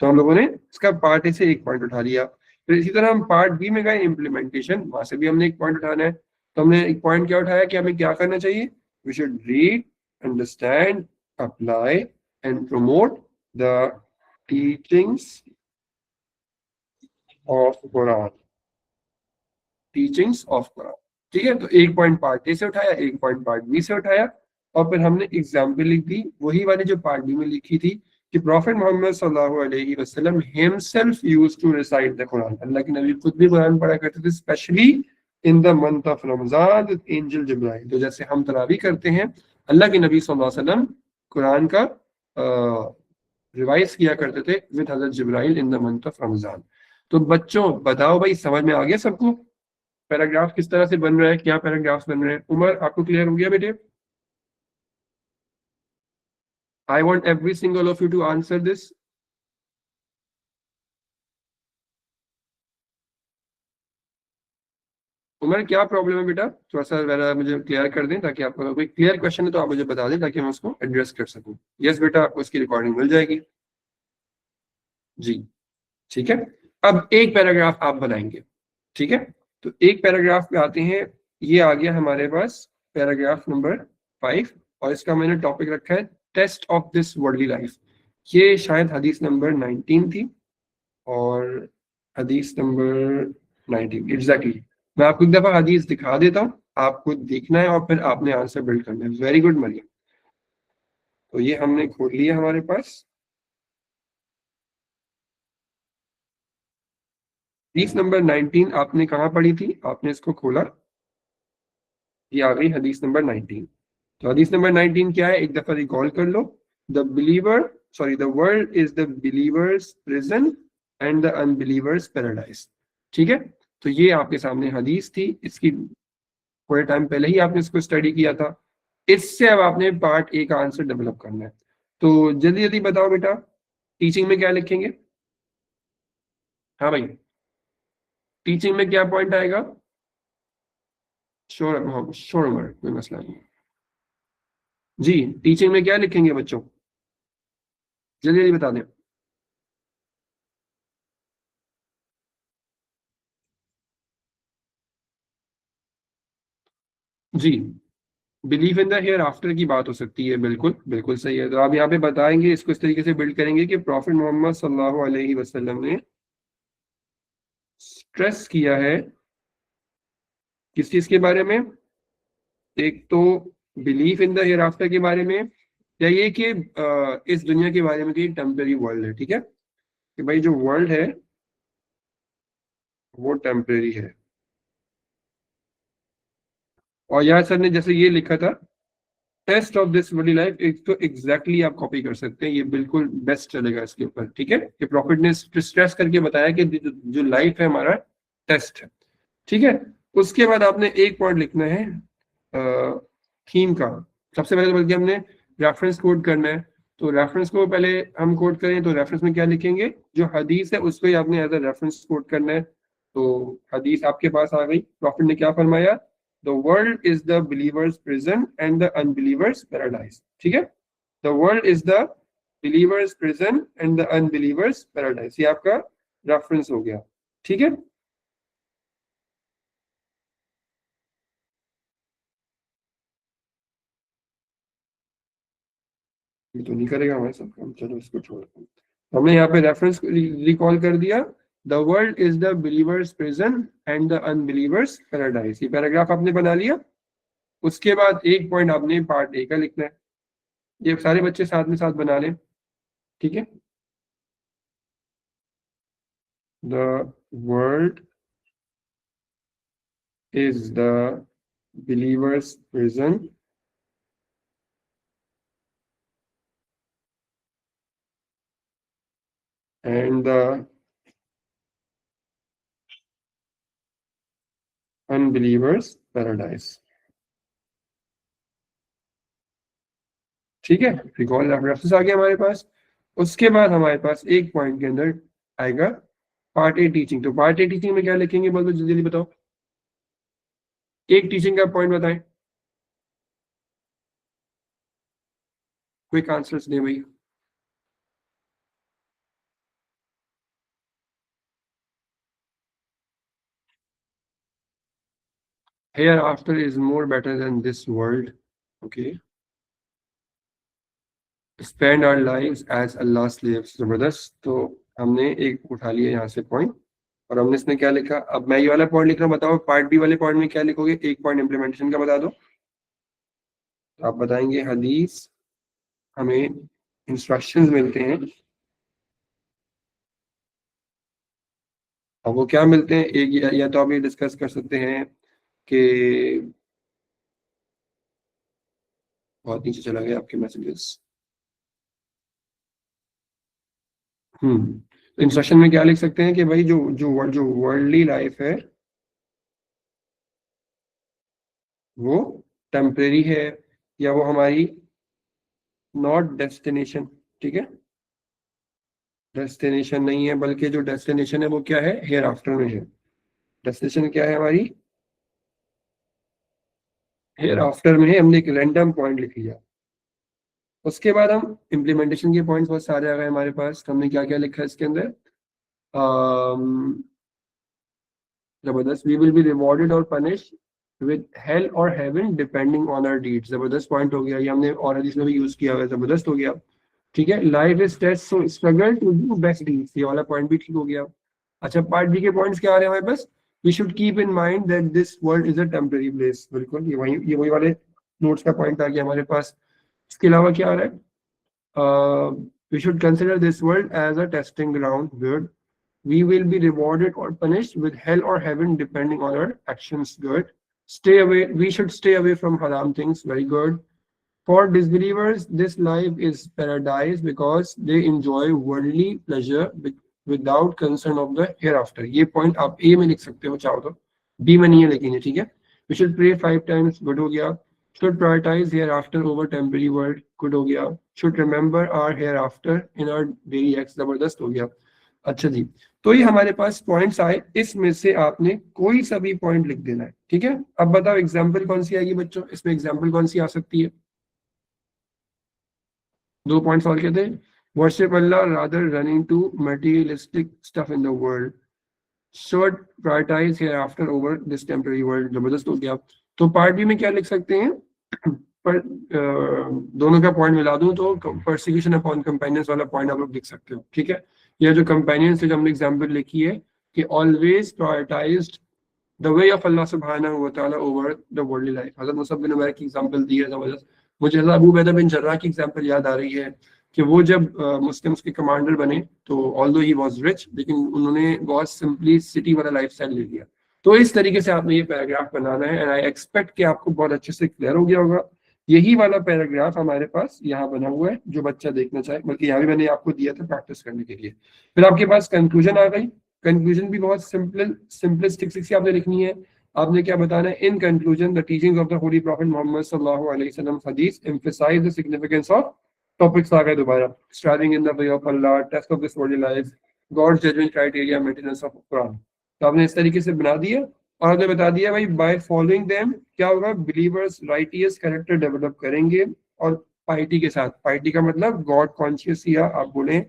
तो हम लोगों ने इसका पार्ट ए से एक पॉइंट उठा लिया। फिर इसी तरह हम पार्ट बी में गए, इम्प्लीमेंटेशन, वहां से भी हमने एक पॉइंट उठाना है। तो हमने एक पॉइंट क्या उठाया कि हमें क्या करना चाहिए, we should read, understand, apply and promote the teachings of Quran, teachings of Quran. ठीक है, तो एक पॉइंट पार्ट ए से उठाया, एक पॉइंट पार्ट बी से उठाया, और फिर हमने एग्जाम्पल लिख दी वही वाली जो पार्ट बी में लिखी थी कि प्रॉफिट मोहम्मद सल्लल्लाहु अलैहि वसल्लम himself used to recite the Quran. Allah के नबी खुद भी कुरान पढ़ा करते थे, specially in the month of Ramzan with angel Jibrail. तो जैसे हम तरावी करते हैं, अल्लाह के नबी सल्लल्लाहु अलैहि वसल्लम कुरान का रिवाइज किया करते थे विद हजरत Jibrail in the month of Ramzan. तो बच्चों बताओ भाई, समझ में आ गया सबको पैराग्राफ किस तरह से बन रहा है, क्या पैराग्राफ बन रहे हैं? उमर, आपको क्लियर हो गया बेटे? I want every single of you to answer this. Umar, क्या प्रॉब्लम है बेटा? थोड़ा सा जरा मुझे क्लियर कर दें, ताकि आपको अगर कोई क्लियर क्वेश्चन है तो आप मुझे बता दें, ताकि मैं उसको एड्रेस कर सकूं। यस बेटा, आपको इसकी रिकॉर्डिंग मिल जाएगी जी। ठीक है, अब एक पैराग्राफ आप बनाएंगे। ठीक है, तो एक पैराग्राफ पे आते हैं। ये आ गया हमारे पास पैराग्राफ नंबर 5, और इसका मैंने टॉपिक रखा है test of this worldly life. ये शायद हदीस नंबर 19 थी, और हदीस नंबर 19 एग्जैक्टली। मैं आपको एक दफा हदीस दिखा देता हूँ, आपको देखना है और फिर आपने आंसर बिल्ड करना है। Very good Maryam. तो ये हमने खोल लिया हमारे पास हदीस नंबर 19। आपने कहाँ पढ़ी थी? आपने इसको खोला, ये आ गई हदीस नंबर 19। तो हदीस नंबर 19 क्या है, एक दफा रिकॉल कर लो। The world is the believers prison and the unbelievers paradise. ठीक है, तो ये आपके सामने हदीस थी, इसकी थोड़े टाइम पहले ही आपने इसको स्टडी किया था। इससे अब आपने पार्ट ए का आंसर डेवलप करना है। तो जल्दी जल्दी बताओ बेटा, टीचिंग में क्या लिखेंगे? हाँ भाई, टीचिंग में क्या पॉइंट आएगा? श्योर उमर, कोई मसला नहीं जी। टीचिंग में क्या लिखेंगे बच्चों, जल्दी जल्दी बता दें। जी, believe in the hereafter की बात हो सकती है, बिल्कुल बिल्कुल सही है। तो आप यहाँ पे बताएंगे, इसको इस तरीके से बिल्ड करेंगे कि प्रॉफिट मोहम्मद सल्लल्लाहु अलैहि वसल्लम ने स्ट्रेस किया है किस चीज के बारे में? एक तो belief in the here after के बारे में, या ये कि इस दुनिया के बारे में कि टेम्पररी वर्ल्ड है। ठीक है, कि भाई जो वर्ल्ड है वो टेम्पररी है। और यहाँ सर ने जैसे ये लिखा था test of this worldly life, एक तो एग्जैक्टली आप कॉपी कर सकते हैं, ये बिल्कुल बेस्ट चलेगा इसके ऊपर। ठीक है, कि प्रॉफिट ने स्ट्रेस करके बताया कि जो लाइफ है हमारा टेस्ट है। ठीक है, उसके बाद आपने एक पॉइंट लिखना है थीम का। सबसे पहले तो बल्कि हमने रेफरेंस कोड करना है। तो रेफरेंस को पहले हम कोड करें, तो रेफरेंस में क्या लिखेंगे? जो हदीस है उसको ही आपने एज अ रेफरेंस कोड करना है। तो हदीस आपके पास आ गई, प्रॉफिट ने क्या फरमाया? The world is the believer's prison and the unbeliever's paradise. ठीक है, The world is the believer's prison and the unbeliever's paradise. ये आपका रेफरेंस हो गया। ठीक है, ये तो नहीं करेगा हमारे साथ काम, चलो इसको छोड़ दो। हमने यहाँ पे रेफरेंस रिकॉल कर दिया, the world is the believers prison and the unbelievers paradise. ये पैराग्राफ आपने बना लिया। उसके बाद एक पॉइंट आपने पार्ट ए का लिखना है। ये सारे बच्चे साथ में साथ बना लें, ठीक है। The world is the believers prison and the unbelievers paradise। ठीक है, रिकॉल रेफरेंस आ गया हमारे पास। उसके बाद हमारे पास एक पॉइंट के अंदर आएगा पार्ट ए टीचिंग। तो पार्ट ए टीचिंग में क्या लिखेंगे, बोलो जल्दी जल्दी बताओ, एक टीचिंग का पॉइंट बताएं, क्विक आंसर्स दे भाई। Hereafter is more better than this world. Okay. Spend our lives as Allah's slaves। जबरदस्त। तो हमने एक उठा लिया यहाँ से पॉइंट, और हमने इसमें क्या लिखा। अब मैं ये वाला पॉइंट लिख रहा हूँ, बताओ पार्ट बी वाले पॉइंट में क्या लिखोगे, एक पॉइंट इम्प्लीमेंटेशन का बता दो। तो आप बताएंगे हदीस हमें इंस्ट्रक्शंस मिलते हैं, और वो क्या मिलते हैं, एक या तो आप ये डिस्कस कर सकते हैं कि बहुत नीचे चला गया आपके मैसेजेस। इंस्ट्रक्शन में क्या लिख सकते हैं कि भाई जो वर्ल्डली लाइफ है वो टेम्परेरी है, या वो हमारी नॉट डेस्टिनेशन। ठीक है, डेस्टिनेशन नहीं है, बल्कि जो डेस्टिनेशन है वो क्या है, हेयर आफ्टर में है। डेस्टिनेशन क्या है हमारी, हेयर आफ्टर में है। हमने एक रैंडम पॉइंट लिख लिया। उसके बाद हम इम्प्लीमेंटेशन के पॉइंट्स बहुत सारे आ गए हमारे पास। हमने क्या क्या लिखा है इसके अंदर, जबरदस्त। वी विल बी रिवॉर्डेड और पनिश विद हेल और heaven depending on our deeds. जबरदस्त पॉइंट हो गया, ये हमने और हदीस में भी यूज किया हुआ है, जबरदस्त हो गया। ठीक है, life is test so struggle to do best deeds, ये वाला पॉइंट भी ठीक हो गया। अच्छा, पार्ट बी के पॉइंट्स क्या आ रहे हैं हमारे पास, we should keep in mind that this world is a temporary place. बिल्कुल, ये वही वाले नोट्स का पॉइंट आ गया हमारे पास। इसके अलावा क्या आ रहा है, we should consider this world as a testing ground, good. We will be rewarded or punished with hell or heaven depending on our actions, good. Stay away, we should stay away from haram things, very good. For disbelievers, this life is paradise because they enjoy worldly pleasure without concern of the hereafter। ये point आप A में लिख सकते हो चाहो तो, B में नहीं है लेकिन ये ठीक है। We should pray 5 times, good हो गया। Should prioritize hereafter over temporary world, good हो गया। Should remember our hereafter in our daily acts, जबरदस्त हो गया। अच्छा जी, तो ये हमारे पास पॉइंट्स आए, इसमें से आपने कोई सा भी पॉइंट लिख देना है, ठीक है। अब बताओ एग्जाम्पल कौन सी आएगी बच्चों, इसमें एग्जाम्पल कौन सी आ सकती है। दो पॉइंट्स और कहते हैं, worship Allah rather running to materialistic stuff in the world, should prioritize hereafter over this temporary world। जबरदस्त हो गया। तो पार्ट बी में क्या लिख सकते हैं, पर दोनों का पॉइंट मिला दूं तो परसिक्यूशन अपॉन कंपेनियंस वाला पॉइंट आप लोग लिख सकते हो, ठीक है। यह जो कंपेनियंस से जो हमने एग्जांपल लिखी है कि always prioritized the way of Allah सुब्हानहू व तआला ओवर द वर्ल्डली लाइफ। हजरत मुसअब बिन उमैर की एग्जांपल दी है जबरदस्त। मुझे हजरत अबू उबैदा बिन जर्राह की एग्जांपल याद आ रही है कि वो जब मुस्लिम्स के कमांडर बने तो ऑल्दो ही वाज रिच, लेकिन उन्होंने बहुत सिंपलिसिटी वाला लाइफस्टाइल ले लिया। तो इस तरीके से आपने ये पैराग्राफ बनाना है, एंड आई एक्सपेक्ट कि आपको बहुत अच्छे से क्लियर हो गया होगा। यही वाला पैराग्राफ हमारे पास यहाँ बना हुआ है, जो बच्चा देखना चाहे, बल्कि यहाँ भी मैंने आपको दिया था प्रैक्टिस करने के लिए। फिर आपके पास कंक्लूजन आ गई। कंक्लूजन भी बहुत सिंपलिस्टिक सी आपने लिखनी है। आपने क्या बताना है, in conclusion the teachings of the holy prophet Mohammad सल्लल्लाहु अलैहि वसल्लम हदीस emphasize the significance of, topics आ गए दोबारा, striving in the way of Allah, test of this worldly life, God's judgment criteria, maintenance of Quran. तो आपने इस तरीके से बना दिया, और आपने बता दिया भाई बाय फॉलोइंग देम क्या होगा, बिलीवर्स राइटियस कैरेक्टर डेवलप करेंगे। और पाइटी के साथ, पाइटी का मतलब गॉड कॉन्शियस, या आप बोले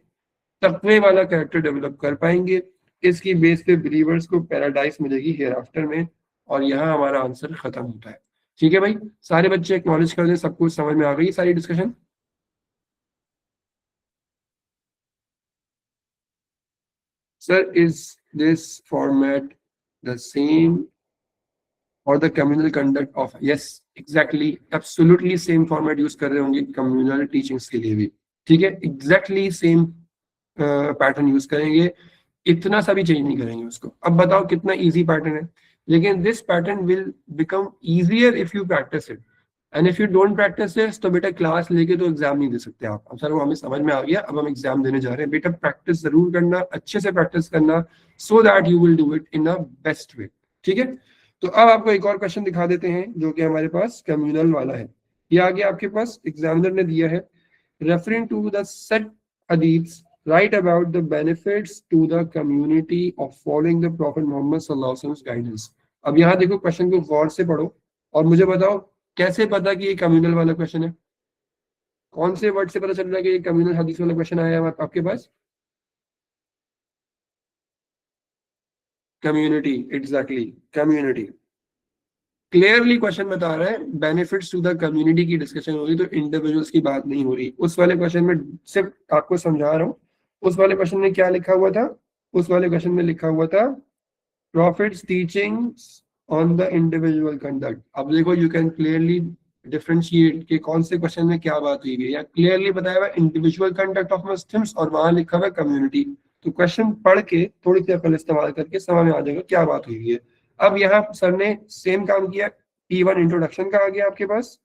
तकवे वाला कैरेक्टर डेवलप कर पाएंगे। इसकी बेस पे बिलीवर्स को पैराडाइज मिलेगी हेयर आफ्टर में। और यहाँ हमारा आंसर खत्म होता है। ठीक है भाई, सारे बच्चे एक्नॉलेज कर दें, सब कुछ समझ में आ गई सारी discussion. Sir, is this format the same और the communal conduct of, yes exactly absolutely same format use कर रहे होंगे कम्युनल टीचिंग्स के लिए भी, ठीक है, एग्जैक्टली सेम पैटर्न यूज करेंगे, इतना सा भी चेंज नहीं करेंगे उसको। अब बताओ कितना इजी पैटर्न है, लेकिन this pattern will become easier if you practice it, and if you don't practice this तो बेटा क्लास लेके तो एग्जाम नहीं दे सकते आप। अब सर वो हमें समझ में आ गया, अब हम एग्जाम देने जा रहे हैं, बेटा प्रैक्टिस जरूर करना, अच्छे से प्रैक्टिस करना, so that you will do it in a best way, ठीक है। तो अब आपको एक और क्वेश्चन दिखा देते हैं जो कि हमारे पास कम्युनल वाला है। ये आगे आपके पास एग्जामिनर ने दिया है, referring to the said hadiths, write about the benefits to the community of following the Prophet Muhammad sallallahu alaihi wasallam's guidance। अब यहाँ देखो क्वेश्चन को गौर से पढ़ो और मुझे बताओ कैसे पता कि ये कम्युनल वाला क्वेश्चन है, कौन से वर्ड से पता चल रहा है कि ये कम्युनल हदीस वाला क्वेश्चन आया है आपके पास। Community, exactly community, clearly question बता रहा है बेनिफिट्स टू द कम्युनिटी की डिस्कशन हो रही, तो इंडिविजुअल्स की बात नहीं हो रही। उस वाले क्वेश्चन में सिर्फ आपको समझा रहा हूँ, उस वाले क्वेश्चन में क्या लिखा हुआ था, उस वाले क्वेश्चन में लिखा हुआ था profits teachings on the individual conduct. अब देखो यू कैन क्लियरली डिफरेंशिएट कि कौन से क्वेश्चन में क्या बात हुई है, या क्लियरली बताया हुआ इंडिविजुअल कंडक्ट ऑफ मुस्लिम्स और वहां लिखा हुआ कम्युनिटी। तो क्वेश्चन पढ़ के थोड़ी सी अकल इस्तेमाल करके समझ में आ जाएगा क्या बात हुई है। अब यहाँ सर ने सेम काम किया, P1 इंट्रोडक्शन का आ गया आपके पास,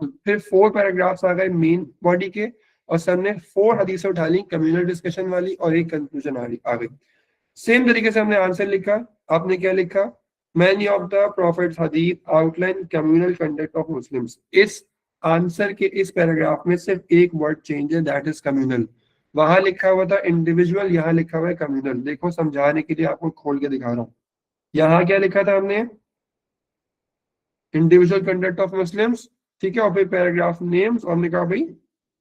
फिर 4 पैराग्राफ्स आ गए मेन बॉडी के, और सर ने 4 हदीसें उठा ली कम्युनल डिस्कशन वाली, और एक कंक्लूजन आ गई। सेम तरीके से हमने आंसर लिखा, आपने क्या लिखा, मैनी ऑफ द प्रॉफिट्स हदीस outline communal conduct of Muslims. इस आंसर के इस पैराग्राफ में सिर्फ एक वर्ड चेंज है, दैट इज कम्युनल। वहां लिखा हुआ था इंडिविजुअल, यहाँ लिखा हुआ है कम्युनल। देखो समझाने के लिए आपको खोल के दिखा रहा हूँ, यहाँ क्या लिखा था हमने, इंडिविजुअल कंडक्ट ऑफ मुस्लिम्स, ठीक है, और फिर पैराग्राफ नेम्स, और हमने कहा भाई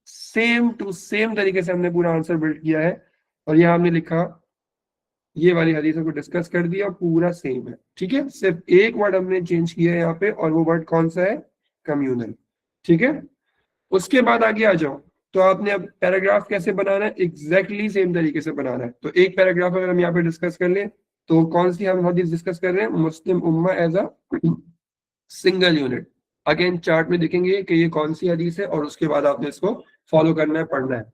सेम टू सेम तरीके से हमने पूरा आंसर बिल्ड किया है, और यहाँ हमने लिखा ये वाली हदीसों को डिस्कस कर दिया, पूरा सेम है, ठीक है, सिर्फ एक वर्ड हमने चेंज किया है यहाँ पे, और वो वर्ड कौन सा है, कम्युनल, ठीक है। उसके बाद आगे आ जाओ, तो आपने अब पैराग्राफ कैसे बनाना है, एग्जैक्टली सेम तरीके से बनाना है। तो एक पैराग्राफ अगर हम यहाँ पे डिस्कस कर लें, तो कौन सी हम हदीस डिस्कस कर रहे हैं, मुस्लिम उम्मा as a single unit. Again chart में देखेंगे कि ये कौन सी हदीस है, और उसके बाद आपने इसको फॉलो करना है, पढ़ना है।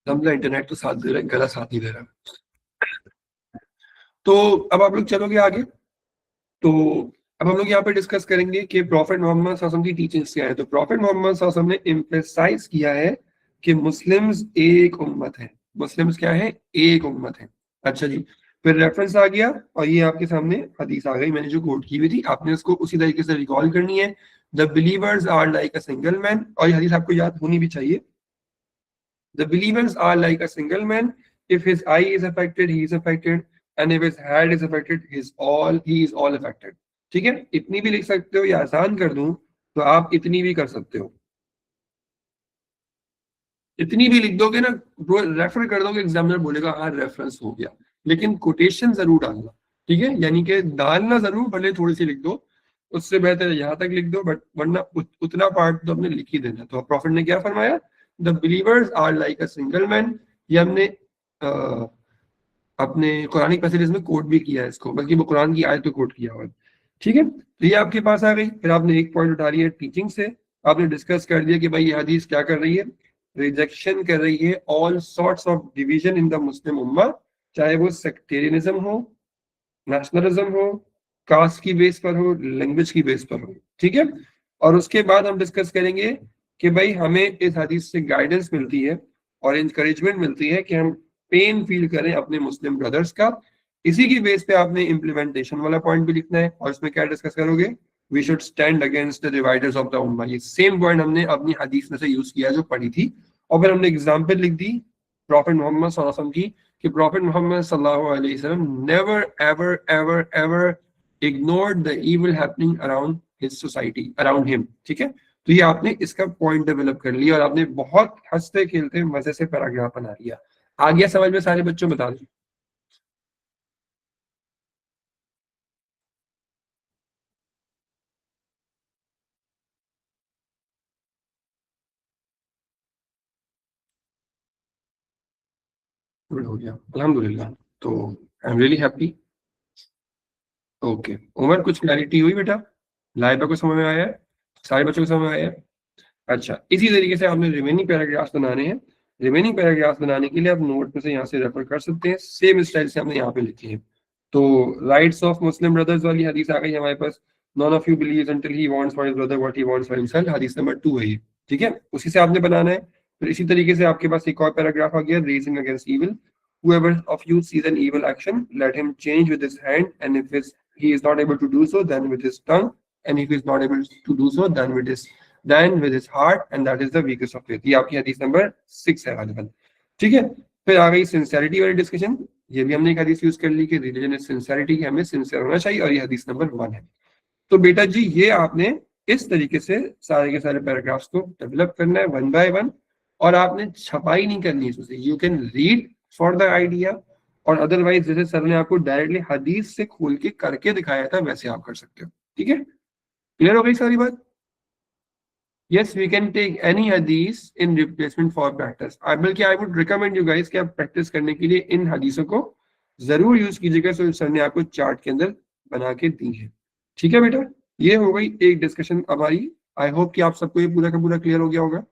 हमला इंटरनेट तो साथ दे रहा है, गला साथ नहीं दे रहा। तो अब आप लोग चलोगे आगे, तो अब हम लोग यहाँ पे डिस्कस करेंगे कि प्रॉफिट मोहम्मद सल्लल्लाहु अलैहि वसल्लम की टीचिंग्स क्या है। तो प्रॉफिट मोहम्मद सल्लल्लाहु अलैहि वसल्लम ने एम्फेसाइज किया है कि मुस्लिम्स एक उम्मत है। मुस्लिम्स क्या है, एक उम्मत है। अच्छा जी, फिर रेफरेंस आ गया, और ये आपके सामने हदीस आ गई, मैंने जो कोट की हुई थी, आपने उसको उसी तरीके से रिकॉल करनी है। The believers are like a single man, और ये हदीस आपको याद होनी भी चाहिए। The believers are like a single man. If his eye is affected, he is affected, and if his head is affected, he is all affected. ठीक है, इतनी भी लिख सकते हो, या आसान कर दूं तो आप इतनी भी कर सकते हो। इतनी भी लिख दोगे ना, रेफर कर दोगे, एग्जामिनर बोलेगा हाँ रेफरेंस हो गया, लेकिन कोटेशन जरूर डालना, ठीक है, यानी कि डालना जरूर, भले थोड़ी सी लिख दो, उससे बेहतर है यहाँ तक लिख दो, बट वरना उतना पार्ट तो हमने लिख ही देना। तो प्रॉफिट ने क्या फरमाया, the believers are like a single man. ये हमने अपने कुरानिक पैसेजेस में कोट भी किया है इसको, बल्कि वो कुरान की आयत पे कोट किया हुआ है, ठीक है। तो ये आपके पास आ गई, फिर आपने एक पॉइंट उठा लिया टीचिंग से, आपने डिस्कस कर दिया कि भाई ये हदीस क्या कर रही है, रिजेक्शन कर रही है all sorts of division in the Muslim उम्मा, चाहे वो सेक्टेरियनिज्म हो, नेशनलिज्म हो, कास्ट की बेस पर हो, लैंग्वेज की बेस पर हो, ठीक है। और उसके बाद हम डिस्कस करेंगे कि भाई हमें इस हदीस से गाइडेंस मिलती है और इंकरेजमेंट मिलती है कि हम पेन फील करें अपने मुस्लिम ब्रदर्स का। इसी की बेस पे आपने इम्प्लीमेंटेशन वाला पॉइंट भी लिखना है, और इसमें क्या डिस्कस करोगे, we should stand against the dividers of the उम्मा। ये सेम पॉइंट हमने अपनी हदीस में से यूज किया जो पढ़ी थी, और फिर हमने एग्जाम्पल लिख दी प्रॉफिट मोहम्मद सल्लल्लाहु अलैहि वसल्लम की, कि प्रॉफिट मोहम्मद सल्लल्लाहु अलैहि वसल्लम never ever ever ever ignored the evil happening around his society, around him, ठीक है। तो ये आपने इसका पॉइंट डेवलप कर लिया, और आपने बहुत हंसते खेलते मजे से पैराग्राफ बना लिया। आ गया समझ में सारे बच्चों, बता दो। गुड हो गया, अल्हम्दुलिल्लाह। तो I am really happy. Okay Umar, कुछ क्लैरिटी हुई बेटा? लाइबा को समझ में आया है? सारे बच्चों को समझ में आया है? अच्छा, इसी तरीके से आपने रिमेनिंग पैराग्राफ्स बनाने हैं। रिमेनिंग पैराग्राफ्स बनाने के लिए आप नोट में से यहाँ से रेफर कर सकते हैं, सेम स्टाइल से हमने यहाँ पे लिखी है। तो राइट्स ऑफ मुस्लिम ब्रदर्स वाली हदीस आ गई हमारे पास। None of you believes until he wants for his brother what he wants for himself, हदीस नंबर 2 है ये। ठीक है, उसी से आपने बनाना है। फिर इसी तरीके से आपके पास एक और पैराग्राफ आ गया, raising against evil. Whoever of you sees an evil action, let him change with his hand, and if he is not able to do so, then with his tongue, and if he is not able to do so, then with his heart, and that is the weakest of faith। ये आपकी हदीस number 6 है गालिबन। ठीक है, फिर आ गई sincerity वाली discussion. ये भी हमने एक हदीस यूज कर ली कि रिलीजन इज सिंसियरिटी, हमें सिंसियर होना चाहिए, और ये हदीस नंबर 1 है। तो बेटा जी ये आपने इस तरीके से सारे के सारे पैराग्राफ्स को डेवलप करना है वन बाय वन, और आपने छपाई नहीं करनी है। You can read for the idea, और अदरवाइज जैसे सर ने आपको डायरेक्टली हदीस से खोल के करके दिखाया था वैसे आप कर सकते हो। ठीक है, क्लियर हो गई सारी बात? Yes, we can take any हदीस इन रिप्लेसमेंट फॉर प्रैक्टिस। बल्कि I would recommend you guys कि आप प्रैक्टिस करने के लिए इन हदीसों को जरूर यूज कीजिएगा, सो सर ने आपको चार्ट के अंदर बना के दी है। ठीक है बेटा, ये हो गई एक डिस्कशन हमारी। आई होप कि आप सबको ये पूरा का पूरा क्लियर हो गया होगा।